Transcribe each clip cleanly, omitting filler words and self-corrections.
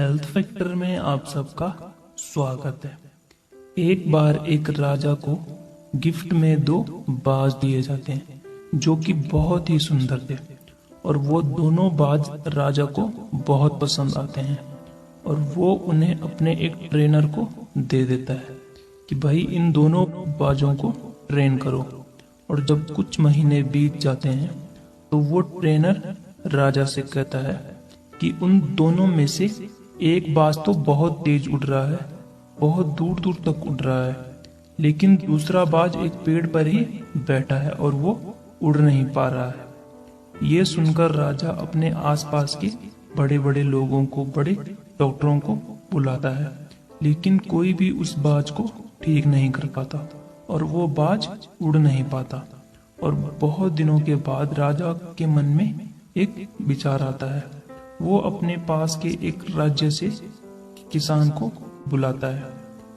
Health factor में आप सबका स्वागत है। एक बार एक राजा को गिफ्ट में 2 बाज दिए जाते हैं जो कि बहुत ही सुंदर थे और वो दोनों बाज राजा को बहुत पसंद आते हैं और वो उन्हें अपने एक ट्रेनर को दे देता है कि भाई इन दोनों बाजों को ट्रेन करो। और जब कुछ महीने बीत जाते हैं तो वो ट्रेनर राजा से कहता है कि उन दोनों में से एक बाज तो बहुत तेज उड़ रहा है, बहुत दूर दूर तक उड़ रहा है, लेकिन दूसरा बाज एक पेड़ पर ही बैठा है और वो उड़ नहीं पा रहा है। ये सुनकर राजा अपने आसपास के बड़े बड़े लोगों को, बड़े डॉक्टरों को बुलाता है, लेकिन कोई भी उस बाज को ठीक नहीं कर पाता और वो बाज उड़ नहीं पाता। और बहुत दिनों के बाद राजा के मन में एक विचार आता है। वो अपने पास के एक राज्य से किसान को बुलाता है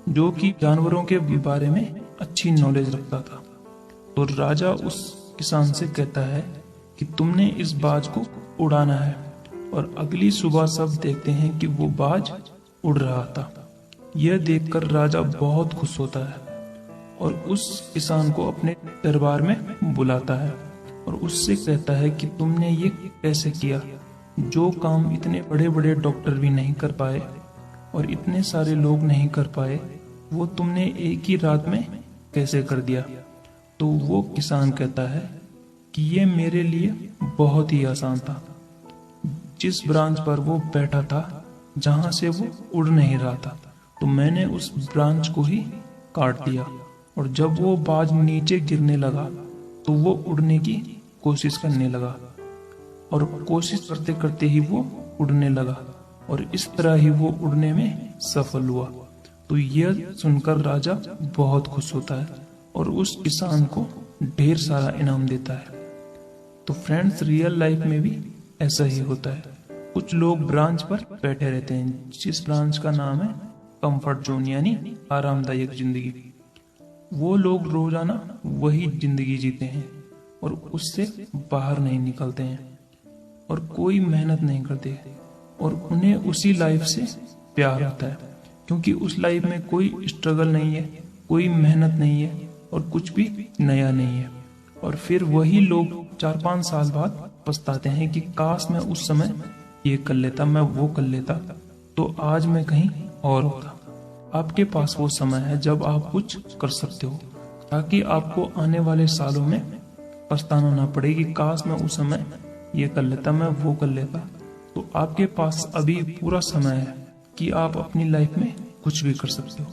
जो कि जानवरों के बारे में अच्छी नॉलेज रखता था। तो राजा उस किसान से कहता है कि तुमने इस बाज को उड़ाना है। और अगली सुबह सब देखते हैं कि वो बाज उड़ रहा था। यह देखकर राजा बहुत खुश होता है और उस किसान को अपने दरबार में बुलाता है और उससे कहता है कि तुमने ये कैसे किया, जो काम इतने बड़े बड़े डॉक्टर भी नहीं कर पाए और इतने सारे लोग नहीं कर पाए, वो तुमने एक ही रात में कैसे कर दिया। तो वो किसान कहता है कि ये मेरे लिए बहुत ही आसान था। जिस ब्रांच पर वो बैठा था, जहां से वो उड़ नहीं रहा था, तो मैंने उस ब्रांच को ही काट दिया और जब वो बाज नीचे गिरने लगा तो वो उड़ने की कोशिश करने लगा और कोशिश करते करते ही वो उड़ने लगा और इस तरह ही वो उड़ने में सफल हुआ। तो यह सुनकर राजा बहुत खुश होता है और उस किसान को ढेर सारा इनाम देता है। तो फ्रेंड्स, रियल लाइफ में भी ऐसा ही होता है। कुछ लोग ब्रांच पर बैठे रहते हैं जिस ब्रांच का नाम है कंफर्ट जोन, यानी आरामदायक जिंदगी। वो लोग रोजाना वही जिंदगी जीते हैं और उससे बाहर नहीं निकलते हैं और कोई मेहनत नहीं करते और उन्हें उसी लाइफ से प्यार होता है, क्योंकि उस लाइफ में कोई स्ट्रगल नहीं है, कोई मेहनत नहीं है और कुछ भी नया नहीं है। और फिर वही लोग 4-5 साल बाद पछताते हैं कि काश मैं उस समय ये कर लेता, मैं वो कर लेता, तो आज मैं कहीं और होता। आपके पास वो समय है जब आप कुछ कर सकते हो, ताकि आपको आने वाले सालों में पछताना ना पड़े कि काश मैं उस समय ये कर लेता, मैं वो कर लेता। तो आपके पास अभी पूरा समय है कि आप अपनी लाइफ में कुछ भी कर सकते हो।